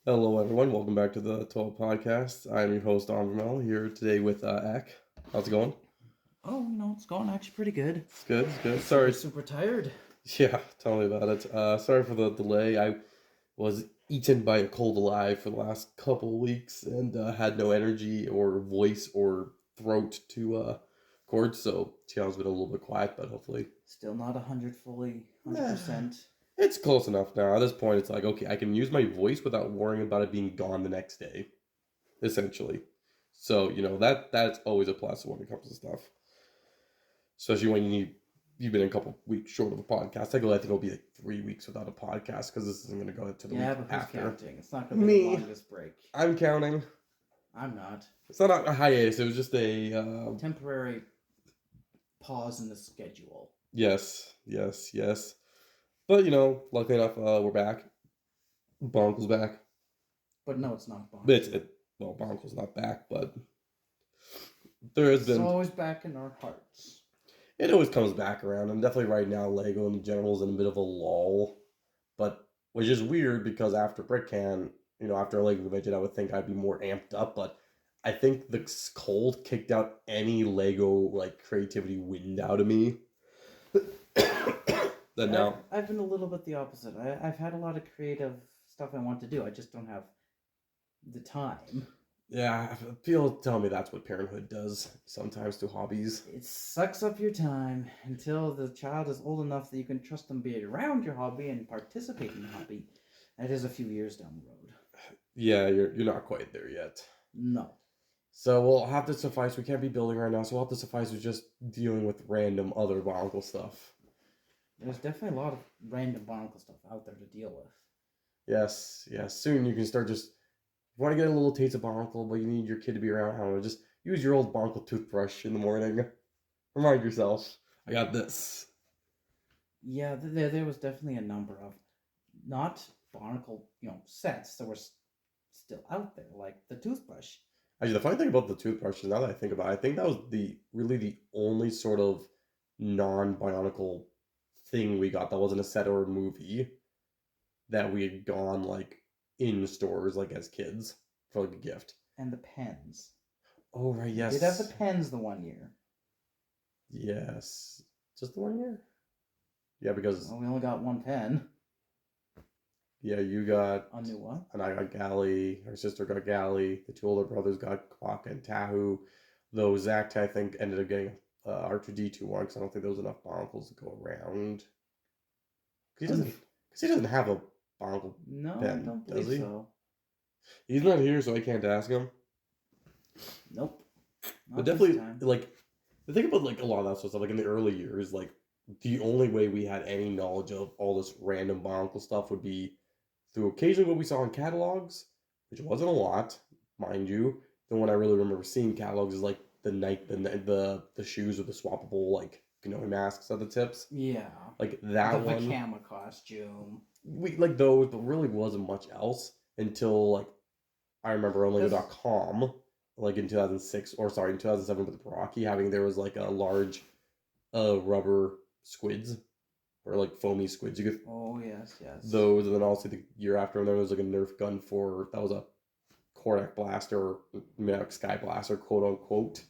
Hello, everyone. Welcome back to the T.O.A Podcast. I'm your host, Onvermel, here today with Ek. How's it going? Oh, it's going actually pretty good. It's good. It's good. Sorry. Sorry. Super tired. Yeah, tell me about it. Sorry for the delay. I was eaten by a cold alive for the last couple of weeks and had no energy or voice or throat to record, so channel's been a little bit quiet, but hopefully. Still not 100%. It's close enough now. At this point, it's like, okay, I can use my voice without worrying about it being gone the next day, essentially. So, that's always a plus when it comes to stuff. Especially when you've been a couple weeks short of a podcast. I think it'll be like 3 weeks without a podcast because this isn't going to go to the week but who's after. counting? It's not going to be the longest break. I'm counting. I'm not. It's not a hiatus. It was just a temporary pause in the schedule. Yes. But luckily enough, we're back. Bionincle's back. But no, it's not Bionicle. Bionincle's not back, but there has been. It's always back in our hearts. It always comes back around, and definitely right now, Lego in general is in a bit of a lull. But which is weird because after BrickCan, after a Lego convention, I would think I'd be more amped up. But I think the cold kicked out any Lego creativity wind out of me. I've been a little bit the opposite. I've had a lot of creative stuff I want to do. I just don't have the time. Yeah, people tell me that's what parenthood does sometimes to hobbies. It sucks up your time until the child is old enough that you can trust them be around your hobby and participate in the hobby. That is a few years down the road. Yeah, you're not quite there yet. No. So we'll have to suffice. We can't be building right now, so we'll have to suffice with just dealing with random other Bionicle stuff. There's definitely a lot of random Bionicle stuff out there to deal with. Yes. Soon you can start just... You want to get a little taste of Bionicle, but you need your kid to be around. I don't know, just use your old Bionicle toothbrush in the morning. Remind yourself, I got this. Yeah, there was definitely a number of not Bionicle, sets that were still out there, like the toothbrush. Actually, the funny thing about the toothbrush is, now that I think about it, I think that was really the only sort of non-Bionicle thing we got that wasn't a set or a movie that we had gone in stores as kids for a gift. And the pens. Oh right, yes. We did have the pens the one year. Yes. Just the 1 year? Yeah, because we only got one pen. Yeah, you got a new one. And I got Galley. Her sister got Galley. The two older brothers got Quokka and Tahu. Though Zach, I think, ended up getting R2D2 one because I don't think there was enough Bionicles to go around. Because he doesn't have a Bionicle pen, I don't believe so. He's not here, so I can't ask him. Nope. But definitely, the thing about a lot of that sort of stuff, in the early years, the only way we had any knowledge of all this random Bionicle stuff would be through occasionally what we saw in catalogs, which wasn't a lot, mind you. The one I really remember seeing catalogs is the shoes with the swappable masks at the tips. Yeah. That one. The Vakama costume. We those, but really wasn't much else until I remember on Lego.com in 2006 or sorry in 2007 with Rocky there was a large rubber squids or foamy squids. You could yes. Those, and then also the year after there was a Nerf gun that was a Kodak blaster or Sky blaster, quote unquote.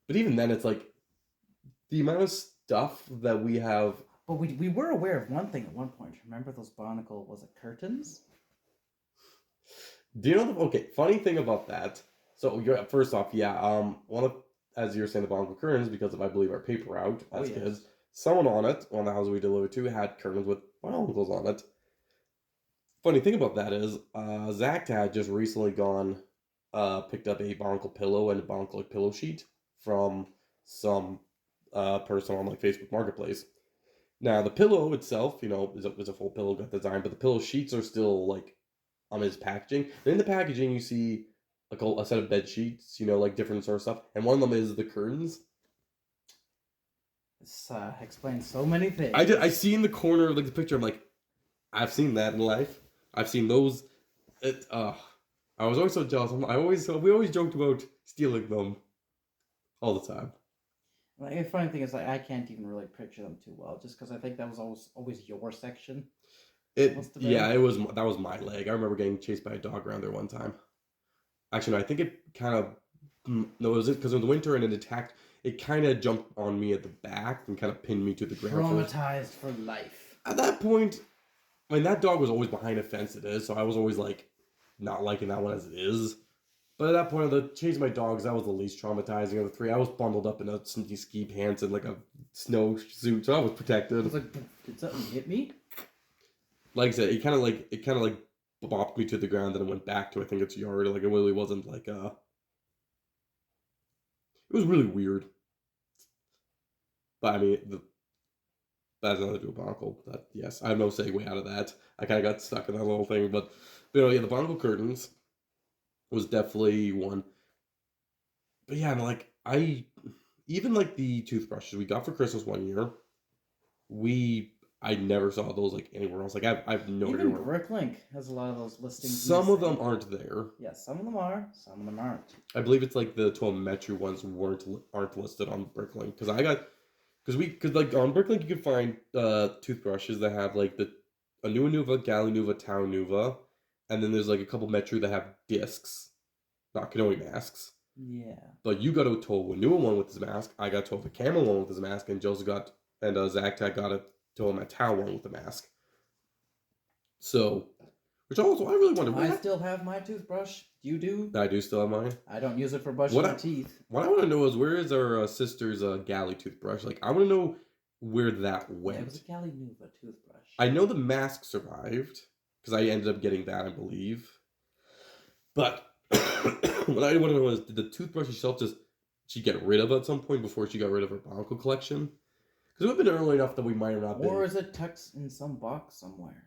But even then, it's the amount of stuff that we have. But we were aware of one thing at one point. Remember those Bionicle, was it curtains? Do you know okay, funny thing about that? So first off, one of, as you were saying, the Bionicle curtains, because of I believe our paper route as kids. Someone on it, one of the houses we delivered to, had curtains with Bionicles on it. Funny thing about that is, Zach had just recently picked up a Bionicle pillow and a Bionicle pillow sheet from some person on Facebook Marketplace. Now the pillow itself, is a full pillow got design, but the pillow sheets are still on his packaging. And in the packaging, you see a set of bed sheets, different sort of stuff, and one of them is the curtains. This explains so many things. I see in the corner the picture. I'm I've seen that in life. I've seen those. I was always so jealous. We always joked about stealing them all the time. The funny thing is, I can't even really picture them too well, just because I think that was always your section. It was that was my leg. I remember getting chased by a dog around there one time. Actually, no, I think it kind of no, it was because it was winter and it attacked. It kind of jumped on me at the back and kind of pinned me to the ground. Traumatized for life. At that point, I mean, that dog was always behind a fence. It is, so I was always like not liking that one as it is. But at that point, the chasing my dogs, that was the least traumatizing of the three. I was bundled up in a sneaky ski pants and like a snow suit, so I was protected. I was like, did something hit me? Like I said, it kind of like bopped me to the ground, and it went back to I think its yard. Like it really wasn't like it was really weird. But I mean, that's another Bionicle. That yes, I have no segue out of that. I kind of got stuck in that little thing, but you know, yeah, the Bionicle curtains was definitely one. But yeah, like I even like the toothbrushes we got for Christmas one year. I never saw those like anywhere else. Like I've no idea. Even Bricklink has a lot of those listings. Some of them aren't there. Yeah, some of them are. Some of them aren't. I believe it's like the 12 Metro ones aren't listed on Bricklink because like on Bricklink you can find toothbrushes that have like a Nua Nuva, Galley Nuva, Town Nuva, and then there's like a couple Metro that have discs, not cannoli masks. Yeah. But you got a T.O.A Nua one with his mask. I got a T.O.A Camel one with his mask, and Joseph got Zach got a T.O.A Tau one with the mask. So, which also I really wonder. I still have my toothbrush. You do? I do still have mine. I don't use it for brushing my teeth. What I want to know is where is our sister's Galley toothbrush? Like I want to know where that went. Yeah, it was a Galley Nuva toothbrush. I know the mask survived because I ended up getting that, I believe. But what I want to know is, did the toothbrush itself she get rid of at some point before she got rid of her Bionicle collection? Because it would have been early enough that we might have not been. Or is it tucked in some box somewhere?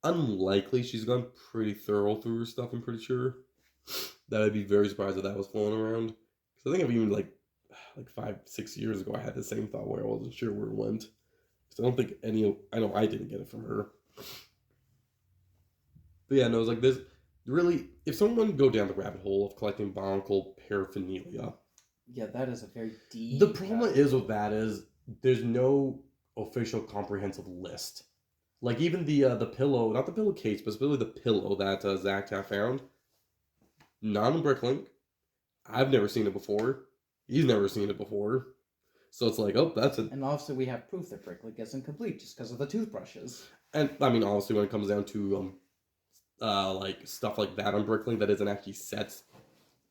Unlikely. She's gone pretty thorough through her stuff, I'm pretty sure. That I'd be very surprised if that was floating around. Because I think I've even like 5-6 years ago I had the same thought where I wasn't sure where it went. Because I don't think I know I didn't get it from her. But yeah, no, it's like this. Really, if someone would go down the rabbit hole of collecting Bionicle paraphernalia. Yeah, that is a very deep. The problem is with that is there's no official comprehensive list. Like even the pillow, not the pillowcase, but really the pillow that Zach found. Not on Bricklink. I've never seen it before. He's never seen it before. So it's like, oh, that's it. And also we have proof that Bricklink isn't complete just because of the toothbrushes. And I mean, honestly, when it comes down to like stuff like that on Bricklink that isn't actually sets,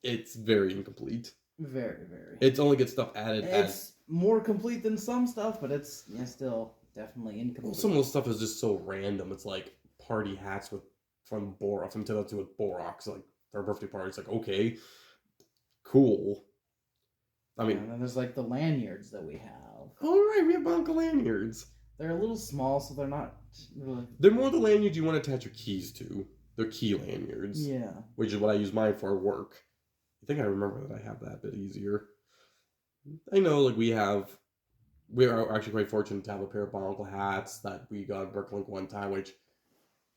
it's very incomplete. Very, very. It's only good stuff added. It's more complete than some stuff, but it's still definitely incomplete. Well, some of the stuff is just so random. It's like party hats from 2002 with Borax, like for a birthday party. It's like, okay, cool. I mean, and then there's like the lanyards that we have. Oh right, we have Bionicle lanyards. They're a little small, so they're not really. They're more the lanyards you want to attach your keys to. They're key lanyards. Yeah. Which is what I use mine for at work. I think I remember that I have that a bit easier. I know, like we are actually quite fortunate to have a pair of Bionicle hats that we got at Bricklink one time, which,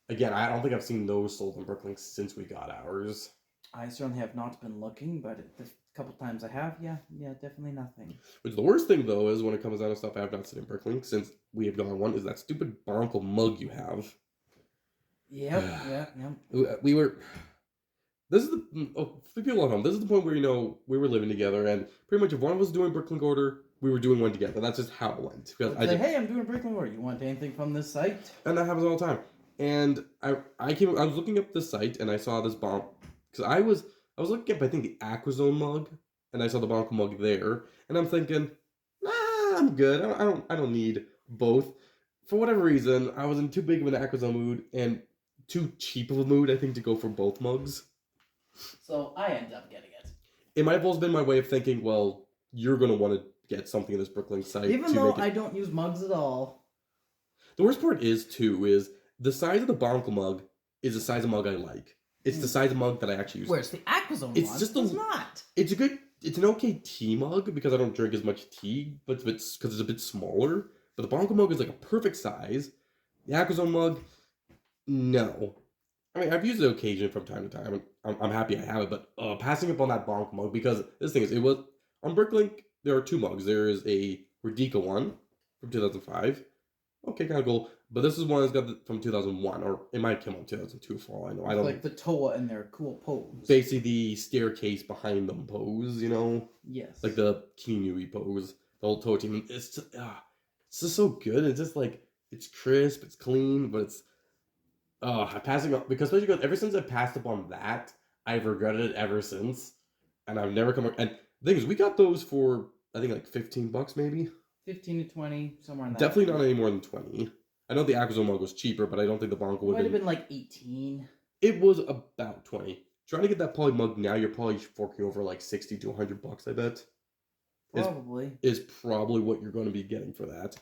again, I don't think I've seen those sold in Bricklink since we got ours. I certainly have not been looking, but the couple times I have, yeah, definitely nothing. Which the worst thing, though, is when it comes down to stuff I have not seen in Bricklink since we have gone one, is that stupid Bionicle mug you have. Yep. We were... This is for people at home, this is the point where, we were living together, and pretty much if one of us was doing Bricklink order, we were doing one together. That's just how it went. Hey, I'm doing Bricklink order. You want anything from this site? And that happens all the time. And I was looking up the site, and I saw this bomb, because I was looking up, I think, the Aquazone mug, and I saw the Bionicle mug there, and I'm thinking, nah, I'm good. I don't need both. For whatever reason, I was in too big of an Aquazone mood, and too cheap of a mood, I think, to go for both mugs. So I ended up getting it. It might have also been my way of thinking, well, you're going to want to get something in this Bricklink site. Even though I don't use mugs at all. The worst part is the size of the Bionicle mug is the size of mug I like. It's the size of mug that I actually use. Whereas the Aquazone it's one just does not. It's an okay tea mug because I don't drink as much tea, but because it's a bit smaller. But the Bionicle mug is like a perfect size. The Aquazone mug, no. I mean, I've used it occasionally from time to time, and I'm happy I have it, but passing up on that Bionicle mug, because this thing is, it was, on Bricklink, there are two mugs. There is a Radica one from 2005, okay, kind of cool. But this is one that's got from 2001, or it might come out 2002 for all I know. I don't like the T.O.A in their cool pose. Basically, the staircase behind them pose, Yes. like the Kinui pose, the old T.O.A team. It's just so good. It's just like it's crisp, it's clean, but it's I'm passing up because especially because ever since I passed up on that, I've regretted it ever since, and I've never come. And the thing is, we got those for I think like $15 maybe. 15 to 20, somewhere in that. Definitely not any more than 20. I know the Aquazone mug was cheaper, but I don't think the Bionicle would might have been like 18. It was about 20. Trying to get that poly mug now, you're probably forking over like 60 to $100, I bet. Probably. Is probably what you're going to be getting for that.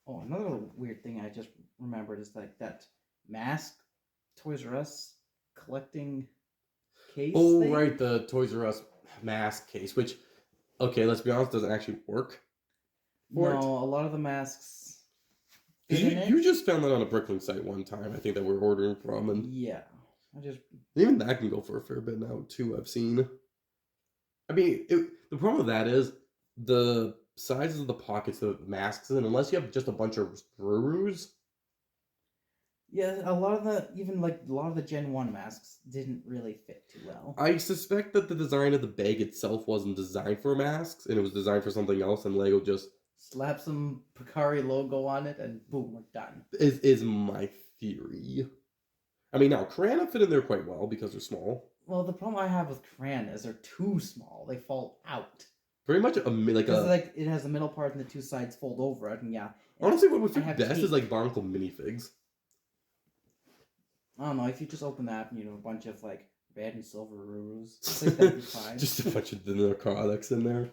Oh, another weird thing I just remembered is like that mask Toys R Us collecting case. Oh, thing? right, the Toys R Us mask case, which, okay, let's be honest, doesn't actually work. A lot of the masks. You just found that on a Brooklyn site one time, I think, that we're ordering from, and yeah, even that can go for a fair bit now too. I've seen. I mean, the problem with that is the sizes of the pockets of the masks in, unless you have just a bunch of screws. Yeah, a lot of the Gen 1 masks didn't really fit too well. I suspect that the design of the bag itself wasn't designed for masks, and it was designed for something else, and Lego just slap some Picari logo on it, and boom, we're done. Is my theory. I mean, now, Krana fit in there quite well because they're small. Well, the problem I have with Krana is they're too small. They fall out. Pretty much it has the middle part and the two sides fold over it, and yeah. Honestly, what would fit best is like Bionicle minifigs. I don't know, if you just open that and, a bunch of, like, red and silver Rurus, I think that'd be fine. Just a bunch of the narcotics in there.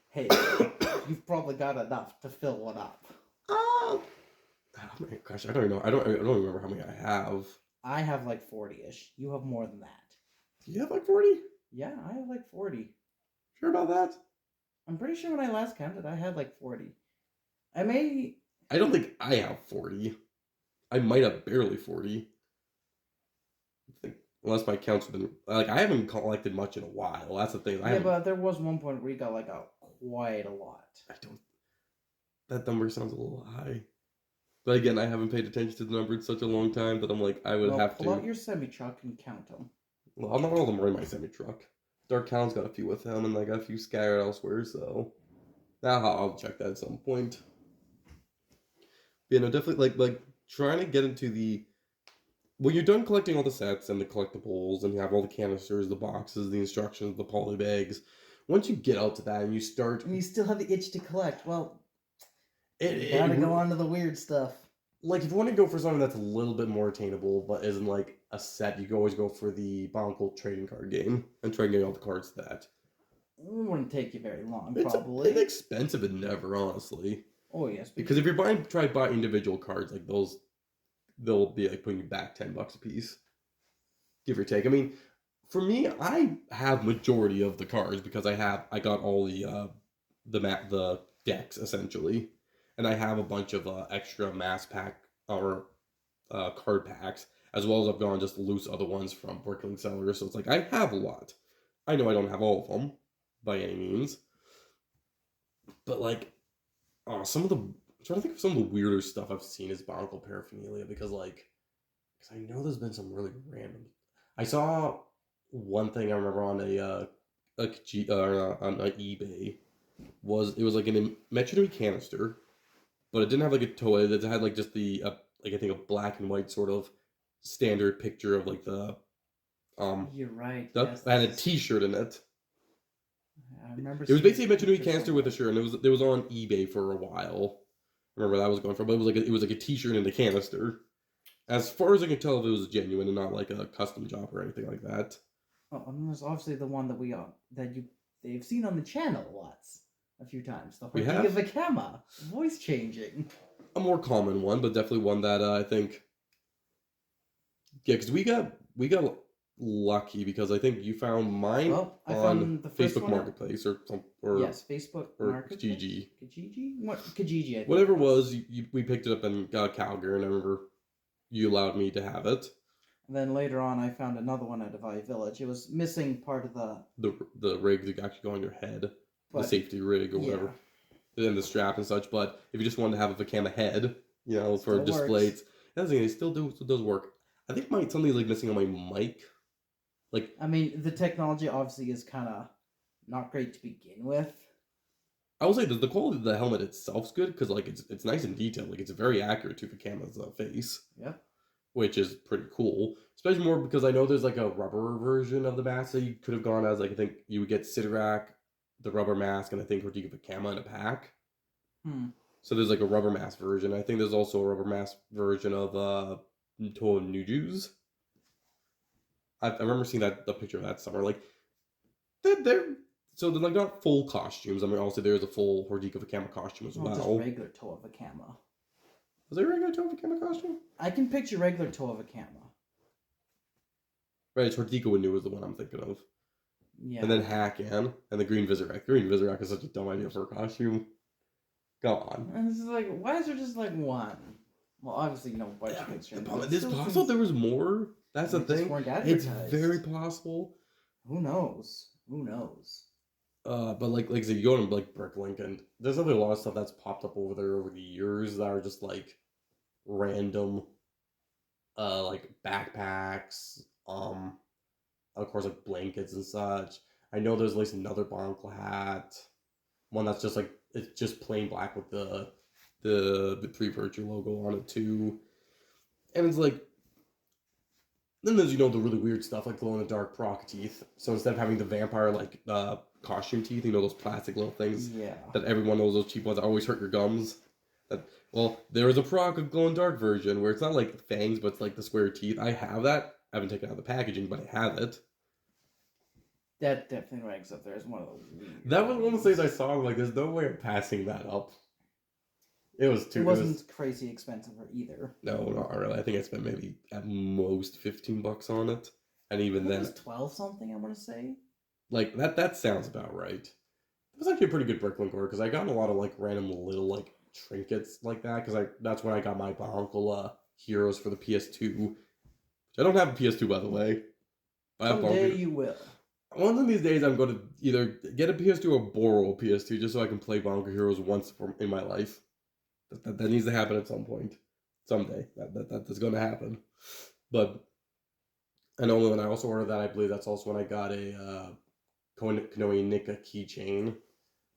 Hey, you've probably got enough to fill one up. Oh my gosh, I don't know. I don't remember how many I have. I have, like, 40-ish. You have more than that. You have, like, 40? Yeah, I have, like, 40. Sure about that? I'm pretty sure when I last counted, I had, like, 40. I don't think I have 40. I might have barely 40. Unless my counts have been like I haven't collected much in a while. That's the thing. But there was one point where you got like quite a lot. That number sounds a little high. But again, I haven't paid attention to the number in such a long time that I'm like I would have to. Pull out your semi-truck and count them. Well, not all of them are in my semi-truck. Dark Callan's got a few with him, and I got a few scattered elsewhere. So I'll check that at some point. But, definitely like trying to get into the. When you're done collecting all the sets and the collectibles, and you have all the canisters, the boxes, the instructions, the poly bags, once you get out to that and you start... And you still have the itch to collect, well, you gotta go on to the weird stuff. Like, if you want to go for something that's a little bit more attainable, but isn't like a set, you can always go for the Bionicle trading card game and try and get all the cards to that. It wouldn't take you very long, it's probably. It's expensive and never, honestly. Oh, yes. Because if you're try to buy individual cards, like those... They'll be like putting you back $10 a piece, give or take. I mean, for me, I have majority of the cards because I got all the decks essentially, and I have a bunch of extra mass pack or card packs, as well as I've gone just loose other ones from Brooklyn sellers. So it's like I have a lot. I know I don't have all of them by any means, but like, some of the. I'm trying to think of some of the weirder stuff I've seen as Bionicle paraphernalia because I know there's been some really random. I saw one thing I remember on on eBay it was like a Metro Nui canister, but it didn't have like a toy. It had like just the like I think a black and white sort of standard picture of like the You're right. Yes, had a T-shirt in it. I remember. It was basically a Metro Nui canister with a shirt, and it was on eBay for a while. I remember that was going for, but it was like a T-shirt and a canister. As far as I can tell, it was genuine and not like a custom job or anything like that. Oh, and there's obviously the one that they've seen on the channel a few times. The Hortiga Vakama, voice changing. A more common one, but definitely one that I think. Yeah, because we got lucky because I think you found mine on the Facebook Marketplace or yes, Facebook or Marketplace. Kijiji, I think. Whatever it was, we picked it up and got a Calgary, and I remember you allowed me to have it. And then later on, I found another one at Avaya Village. It was missing part of the rig to actually go on your head, the safety rig or whatever. and the strap and such. But if you just wanted to have a Vakama head, for displays, that's the thing. It still does work. I think something's like missing on my mic. Like, I mean, the technology obviously is kind of not great to begin with. I will say the quality of the helmet itself's good because like it's nice and detailed. Like it's very accurate to Vakama's face. Yeah. Which is pretty cool, especially more because I know there's like a rubber version of the mask that you could have gone as. Like I think you would get Sidorak, the rubber mask, and I think Hortika Vakama in a pack. So there's like a rubber mask version. I think there's also a rubber mask version of T.O.A Nuju's. I remember seeing the picture of that summer. Like they're like not full costumes. I mean, also there's a full Hortika Vakama costume as well. Just regular T.O.A Vakama. Was there a regular T.O.A Vakama costume? I can picture regular T.O.A Vakama. Right, it's Hortika Wanu is the one I'm thinking of. Yeah. And then Hakan and the Green Vizorak. Green Vizorak is such a dumb idea for a costume. Go on. And this is like, why is there just like one? Well, obviously, budget constraints. It's possible there was more. That's the thing. It's very possible. Who knows? But like I said, you go to like Bricklink, and there's a lot of stuff that's popped up over there over the years that are just like random, like backpacks, of course like blankets and such. I know there's at least another Bionicle hat, one that's just like it's just plain black with the pre-virtue logo on it too, and it's like. Then there's the really weird stuff like glow in the dark proc teeth. So instead of having the vampire like costume teeth, those plastic little things that everyone knows, those cheap ones that always hurt your gums. There is a proc of glow in dark version where it's not like fangs, but it's like the square teeth. I have that. I haven't taken out the packaging, but I have it. That definitely ranks up there as one of the weird. That was one of the things I saw. Like, there's no way of passing that up. It wasn't crazy expensive either. No, not really. I think I spent maybe at most $15 on it, and even then, it was 12 something. I want to say. Like that sounds about right. It was actually a pretty good Bricklink order because I got a lot of like random little like trinkets like that because that's when I got my Bionicle heroes for the PS2. Which I don't have a PS2 by the way. Someday you will. One of these days I'm going to either get a PS2 or borrow a PS2 just so I can play Bionicle heroes once in my life. That needs to happen at some point. Someday. That is going to happen. But I know when I also ordered that, I believe that's also when I got a T.O.A Nika keychain,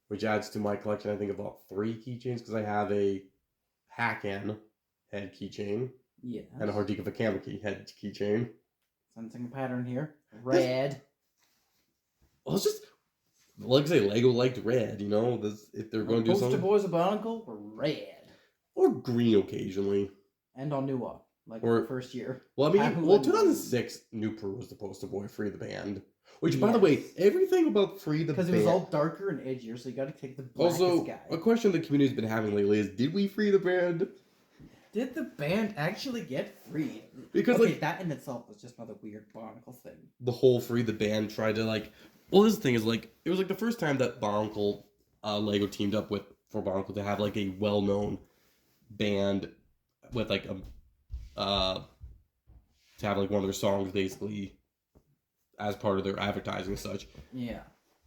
which adds to my collection, I think, about 3 keychains, because I have a Hakan head keychain. Yes. And a Hortika Vakama head keychain. Sensing a pattern here. Red. Well, it's just... Like I say, Lego liked red, if they're going to do something. Poster boys of Bionicle were red. Or green occasionally. And on Onua, the first year. Well, 2006, Nupur was the poster boy, Free the Band. Which, by the way, everything about Free the Band... Because it was all darker and edgier, so you got to take the blackest guy. A question the community's been having lately is, did we free the band? Did the band actually get freed? Because, that in itself was just another weird Bionicle thing. The whole Free the Band tried to, Well, this thing is, it was, the first time that Bionicle, Lego teamed up for Bionicle to have, a well-known band with, to have, one of their songs, basically, as part of their advertising and such. Yeah.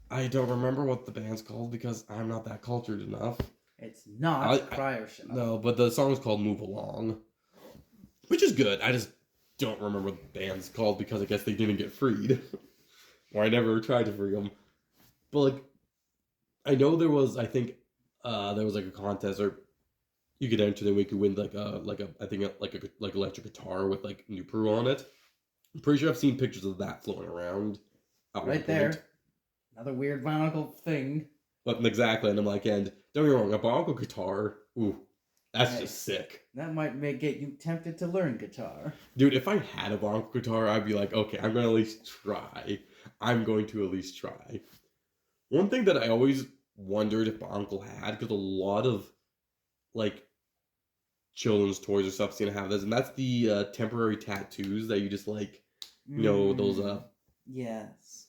I don't remember what the band's called because I'm not that cultured enough. It's not Cryoshow. No, but the song is called Move Along, which is good. I just don't remember what the band's called because I guess they didn't get freed. Or I never tried to free them. But, I know there was, I think, there was, a contest, or you could enter and we could win, like electric guitar with, Nupur on it. I'm pretty sure I've seen pictures of that floating around. Right there. Another weird Bionicle thing. But exactly, and I'm and don't get me wrong, a Bionicle guitar, ooh, that's just sick. That might get you tempted to learn guitar. Dude, if I had a Bionicle guitar, I'd be like, okay, I'm going to at least try. One thing that I always wondered if Bionicle had, because a lot of, children's toys or stuff seem to have this, and that's the temporary tattoos that you just, those, Yes.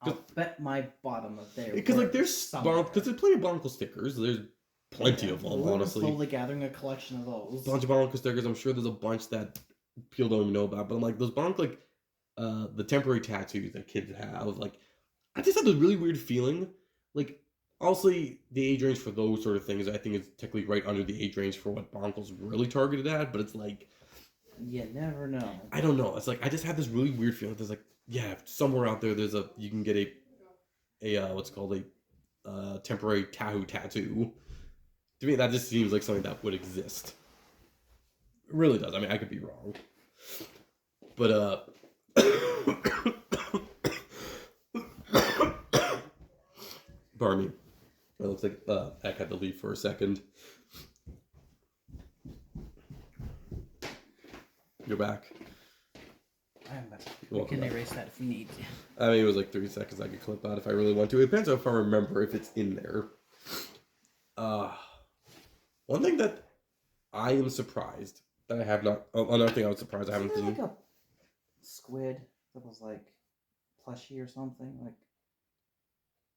I'll bet my bottom of there. Because, there's because there's plenty of Bionicle stickers. There's plenty of them, honestly. Slowly gathering a collection of those. A bunch of Bionicle stickers. I'm sure there's a bunch that people don't even know about. But I'm those Bionicle, the temporary tattoos that kids have, I just had this really weird feeling. Honestly, the age range for those sort of things, I think, is technically right under the age range for what Bonicle's really targeted at. But it's like, you never know. I don't know. It's like I just have this really weird feeling. There's like, yeah, somewhere out there, you can get a what's called a temporary Tahoe tattoo. To me, that just seems like something that would exist. It really does. I mean, I could be wrong, but pardon me. It looks like Eck had to leave for a second. You're back. I'm back. We can erase that if we need to. I mean, it was like 30 seconds I could clip out if I really want to. It depends on if I remember if it's in there. One thing that I am surprised that I have not... another thing I was surprised I haven't seen. Like a squid that was like plushy or something? Like...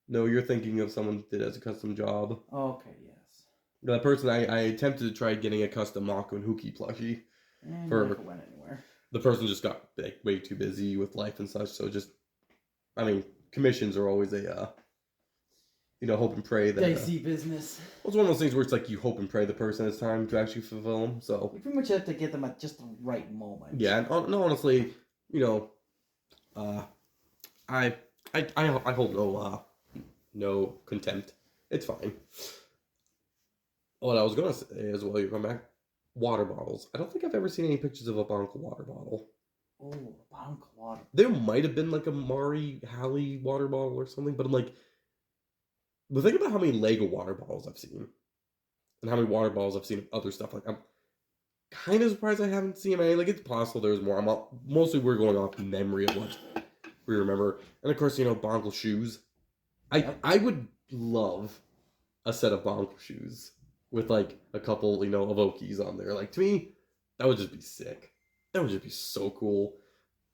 No, you're thinking of someone who did it as a custom job. Oh, okay, yes. The person I attempted to try getting a custom Mako and Huki plushie. And never went anywhere. The person just got like, way too busy with life and such, so just... I mean, commissions are always a... hope and pray that... Dicey business. Well, it's one of those things where it's like you hope and pray the person has time to actually fulfill them, so... You pretty much have to get them at just the right moment. Yeah, and no, honestly, I hold no contempt. It's fine. What I was gonna say is, while you come back, water bottles. I don't think I've ever seen any pictures of a Bionicle water bottle. Oh, a Bionicle water. There might have been like a Mari Halley water bottle or something, but I'm like... But think about how many Lego water bottles I've seen. And how many water bottles I've seen of other stuff. Like, I'm kind of surprised I haven't seen... I mean, like, it's possible there's more. Mostly we're going off memory of what we remember. And of course, Bionicle shoes. I would love a set of Bionicle shoes with, like, a couple, of Okies on there. Like, to me, that would just be sick. That would just be so cool.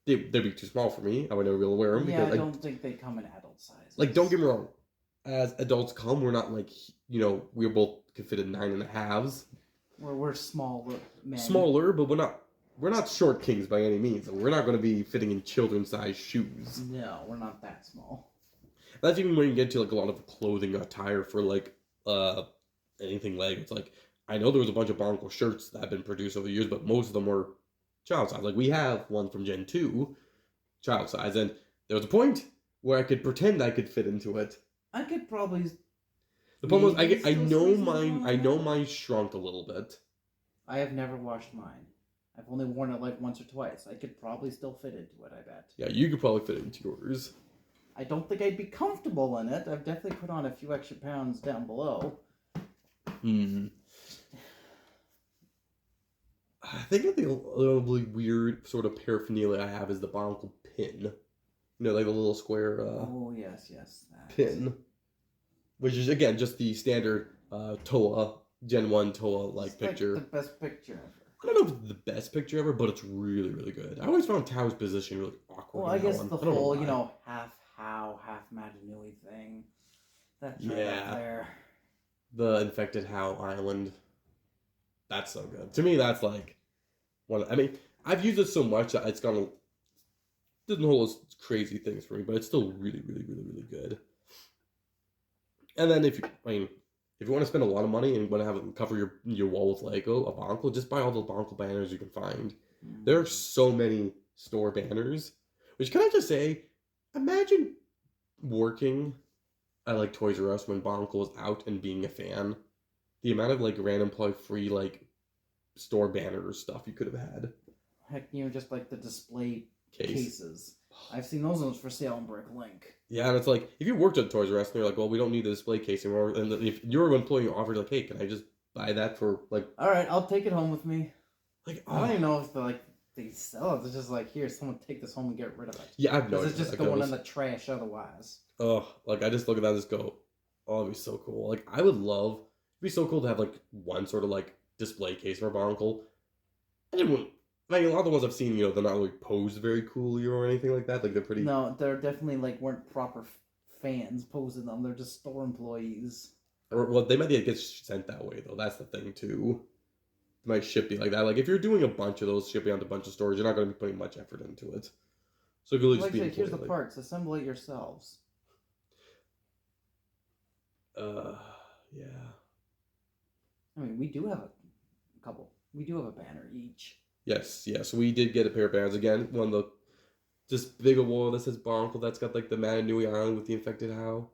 They'd be too small for me. I would never be able to wear them. Yeah, because, I don't think they come in adult sizes. Like, don't get me wrong. As adults come, we're not like, we're both could fit in 9.5s. We're smaller men. Smaller, but we're not short kings by any means. We're not going to be fitting in children's size shoes. No, we're not that small. That's even when you get to like a lot of clothing attire for like anything Lego. It's like, I know there was a bunch of Bionicle shirts that have been produced over the years, but most of them were child size. Like we have one from Gen 2, child size, and there was a point where I could pretend I could fit into it. I could probably. The problem is, I know mine shrunk a little bit. I have never washed mine. I've only worn it like once or twice. I could probably still fit into it, I bet. Yeah, you could probably fit into yours. I don't think I'd be comfortable in it. I've definitely put on a few extra pounds down below. I think the really weird sort of paraphernalia I have is the Bionicle pin. Like the little square oh, yes, that. Pin. Which is, again, just the standard T.O.A, Gen 1 T.O.A-like picture. Like the best picture ever. I don't know if it's the best picture ever, but it's really, really good. I always found Tao's position really awkward. Well, I guess the whole, half How, half Madanui thing. That's right up there. The infected How Island. That's so good. To me, that's like one. I mean, I've used it so much that it's gone. Doesn't hold those crazy things for me, but it's still really, really, really, really good. And then if you want to spend a lot of money and you want to have cover your wall with Lego, a Bionicle, just buy all the Bionicle banners you can find. There are so many store banners. Which, can I just say, imagine working at like Toys R Us when Bionicle was out and being a fan. The amount of like random free like store banner stuff you could have had. Heck, just like the display cases. I've seen those ones for sale in Bricklink. Yeah, and it's like, if you worked at Toys R Us and they're like, well, we don't need the display case anymore, and if you're an employee offered like, hey, can I just buy that for like... Alright, I'll take it home with me. Like, I don't even know if they sell it. It's just like, here, someone take this home and get rid of it. Yeah, I've noticed. Because it's just going in the trash otherwise. Oh, like, I just look at that and just go, oh, it'd be so cool. Like, I would love, it'd be so cool to have like one sort of like display case for a Bionicle. A lot of the ones I've seen, they're not really posed very coolly or anything like that. Like, they're pretty... No, they're definitely, weren't proper fans posing them. They're just store employees. Well, they might get sent that way, though. That's the thing, too. They might ship you like that. Like, if you're doing a bunch of those, shipping out to a bunch of stores, you're not going to be putting much effort into it. So it could just be... Here's the parts. Assemble it yourselves. Yeah. I mean, we do have a couple. We do have a banner each. Yes. We did get a pair of banners again. One of the just big wall that says Barnacle that's got like the Mananui Island with the infected How.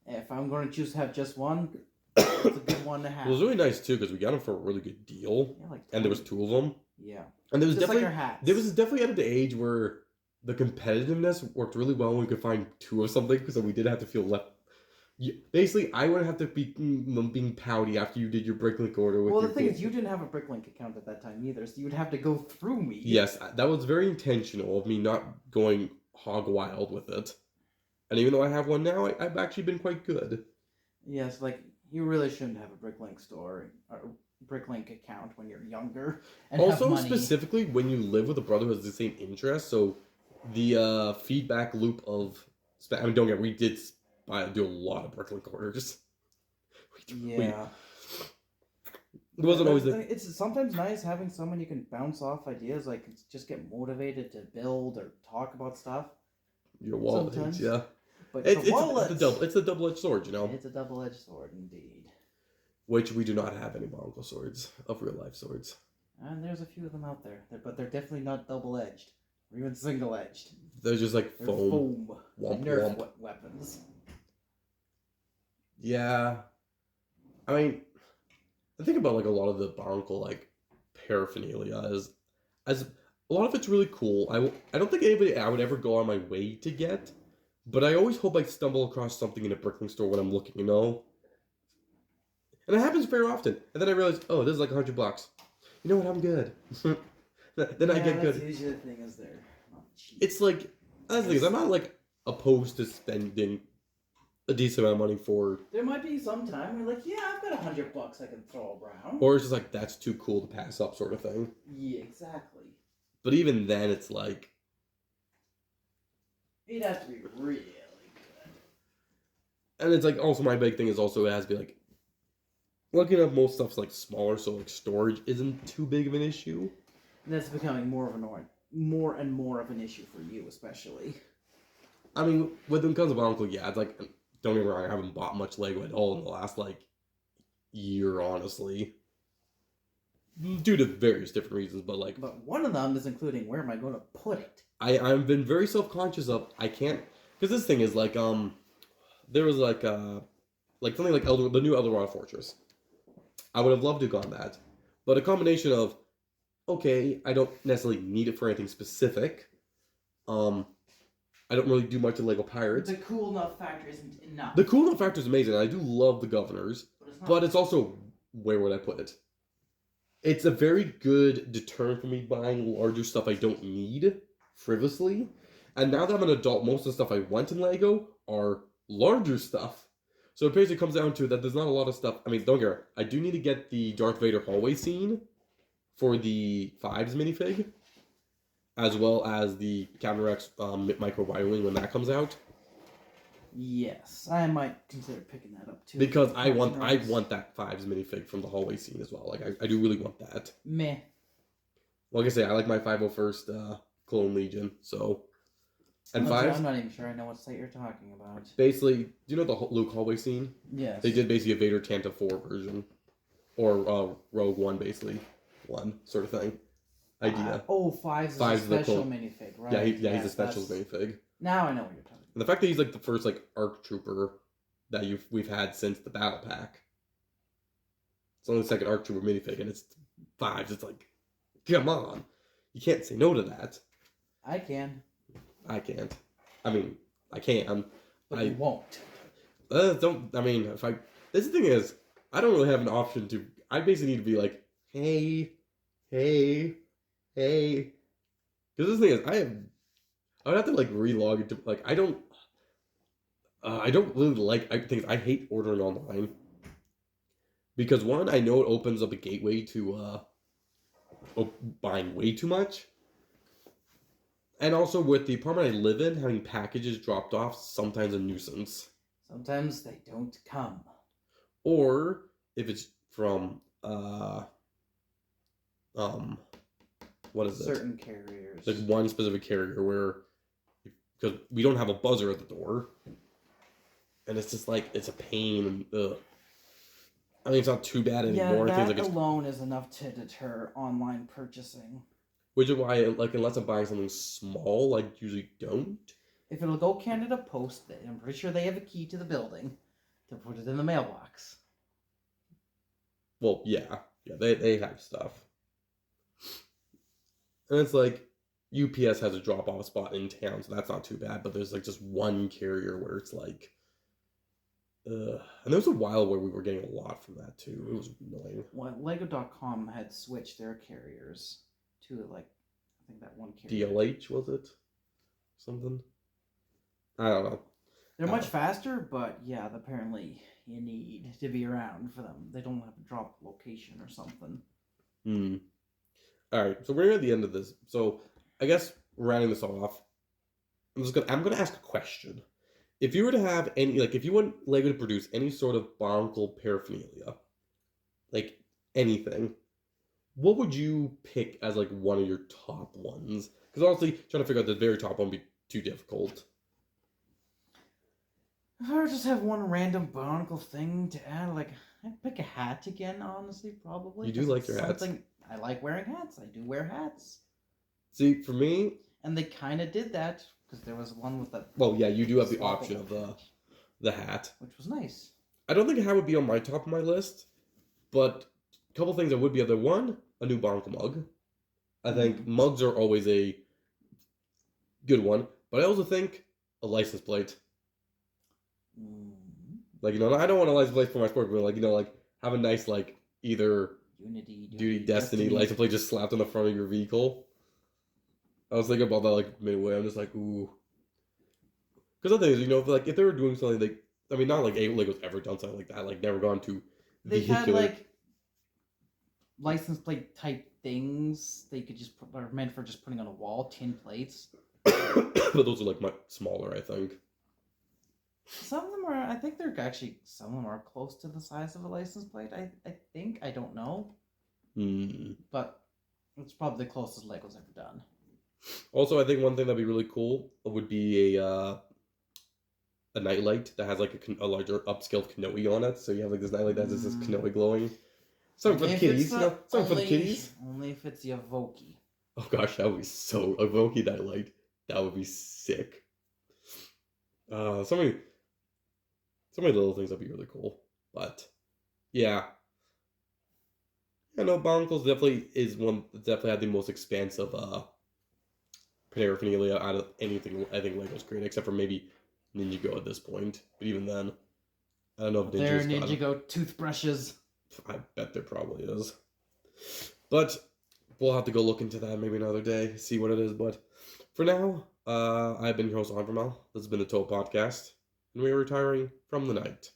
If I'm going to choose to have just one, it's a good one to have. Well, it was really nice too because we got them for a really good deal. Yeah, like and there was 2 of them. Yeah. And there was just definitely like our hats. There was definitely at the age where the competitiveness worked really well when we could find 2 of something because we did have to feel left. Basically, I wouldn't have to be being pouty after you did your Bricklink order with. Well, the thing is, you didn't have a Bricklink account at that time either, so you would have to go through me. Yes, that was very intentional of me not going hog wild with it. And even though I have one now, I've actually been quite good. Yes, like, you really shouldn't have a Bricklink store or Bricklink account when you're younger. And also, have money. Specifically, when you live with a brother who has the same interest, so the feedback loop of... I mean, don't get we did do a lot of Bricklink orders. Yeah. It wasn't always It's sometimes nice having someone you can bounce off ideas, like just get motivated to build or talk about stuff. Your wallet, sometimes. Yeah. But it's a double-edged sword, you know? It's a double-edged sword, indeed. Which we do not have any Bionicle swords, of real-life swords. And there's a few of them out there, but they're definitely not double-edged, or even single-edged. They're just like foam. Womp, Nerf weapons. Yeah. I mean, I think about like a lot of the Bionicle like paraphernalia as a lot of it's really cool. I don't think anybody I would ever go on my way to get, but I always hope I stumble across something in a Bricklink store when I'm looking, you know? And it happens very often. And then I realize, oh, this is like $100. You know what? I'm good. then I get good. That's usually the thing is they're not cheap. It's like, that's the thing is, I'm not like opposed to spending a decent amount of money for... There might be some time where you're like, yeah, I've got $100 I can throw around. Or it's just like, that's too cool to pass up sort of thing. Yeah, exactly. But even then, it's like... It'd have to be really good. And it's like, also my big thing is also it has to be like... Looking up most stuff's like smaller, so like storage isn't too big of an issue. And that's becoming more and more of an issue for you, especially. I mean, when it comes to Bionicle, yeah, it's like... Don't get me wrong, I haven't bought much Lego at all in the last, like, year, honestly. Due to various different reasons, but, like... But one of them is including where am I going to put it? I've been very self-conscious of, I can't... Because this thing is, like, there was, like, something like the new Eldorado Fortress. I would have loved to have gone that. But a combination of, okay, I don't necessarily need it for anything specific. I don't really do much in Lego Pirates. The cool enough factor isn't enough. The cool enough factor is amazing. I do love the governors. But it's also, where would I put it? It's a very good deterrent for me buying larger stuff I don't need frivolously. And now that I'm an adult, most of the stuff I want in Lego are larger stuff. So it basically comes down to that there's not a lot of stuff. I mean, don't get me wrong, I do need to get the Darth Vader hallway scene for the 5s minifig. As well as the Captain Rex micro Wing when that comes out. Yes, I might consider picking that up too. Because I want that 5s minifig from the hallway scene as well. Like I do really want that. Meh. Like I say, I like my 501st Clone Legion. So, and 5s. I'm not even sure I know what site you're talking about. Basically, do you know the Luke hallway scene? Yes. They did basically a Vader Tantive 4 version, or Rogue One basically, one sort of thing. Idea. 5's is a special minifig, right? Yeah, he's a special minifig. Now I know what you're talking about. And the fact that he's like the first like ARC Trooper that we've had since the Battle Pack. It's only the second ARC Trooper minifig, and it's 5s. It's like, come on, you can't say no to that. I can. I can't. I mean, I can. But you won't. Don't. I mean, if I. This thing is, I don't really have an option to. I basically need to be like, hey. Because this thing is, I would have to like relog into like I don't really like things. I hate ordering online because one, I know it opens up a gateway to buying way too much, and also with the apartment I live in, having packages dropped off sometimes a nuisance. Sometimes they don't come. Or if it's from what is it? Certain carriers. Like one specific carrier where, because we don't have a buzzer at the door. and it's just like it's a pain. Ugh. I mean, it's not too bad anymore. Yeah, that Things like alone is enough to deter online purchasing. which is why, like, unless I'm buying something small, I usually don't. If it'll go Canada Post, I'm pretty sure they have a key to the building to put it in the mailbox. Well, yeah, they have stuff, and it's like UPS has a drop off spot in town, so that's not too bad. But there's like just one carrier where it's like, and there was a while where we were getting a lot from that too. It was annoying. Well, Lego.com had switched their carriers to like, I think that one carrier. DLH was it? Something? I don't know. They're much faster, but yeah, apparently you need to be around for them. They don't have a drop location or something. All right, so we're at the end of this. So I guess rounding this off, I'm gonna ask a question. If you were to have any, like, if you want Lego to produce any sort of Bionicle paraphernalia, like anything, what would you pick as like one of your top ones? Because honestly, trying to figure out the very top one would be too difficult. If I were just have one random Bionicle thing to add, like, I'd pick a hat again, honestly, probably. You do like your hats. I like wearing hats. I do wear hats. See, for me... And they kind of did that, because there was one with the... Well, yeah, you do have the option of the hat. Which was nice. I don't think a hat would be on my top of my list, but a couple things that would be other. One, a new Bionicle mug. I think mugs are always a good one, but I also think a license plate. Like, I don't want a license plate for my sport, but like, like have a nice, like, either Unity, Duty, Destiny license plate just slapped on the front of your vehicle. I was thinking about that like midway. I'm just like, ooh. Because the thing is, like, if they were doing something like, I mean, not like Lego's ever done something like that, like never gone to They've had like license plate type things they could just put, are meant for just putting on a wall, tin plates. But those are like much smaller, I think. Some of them are, I think they're actually, some of them are close to the size of a license plate, I think. I don't know. But it's probably the closest Lego's ever done. Also, I think one thing that'd be really cool would be a nightlight that has like a larger upscaled Kanoe on it. So you have like this nightlight that has this Kanoe glowing. Something for the kitties, Something for the kitties. Only if it's Yavoki. Oh gosh, that would be so... A Voki nightlight. That would be sick. So many little things that'd be really cool. But, yeah. Bionicles definitely had the most expansive paraphernalia out of anything I think Lego's created, except for maybe Ninjago at this point. But even then, I don't know if Ninjago toothbrushes. I bet there probably is. But we'll have to go look into that maybe another day, see what it is. But for now, I've been your host, Onvermel. This has been the T.O.A Podcast, and we are retiring from the night.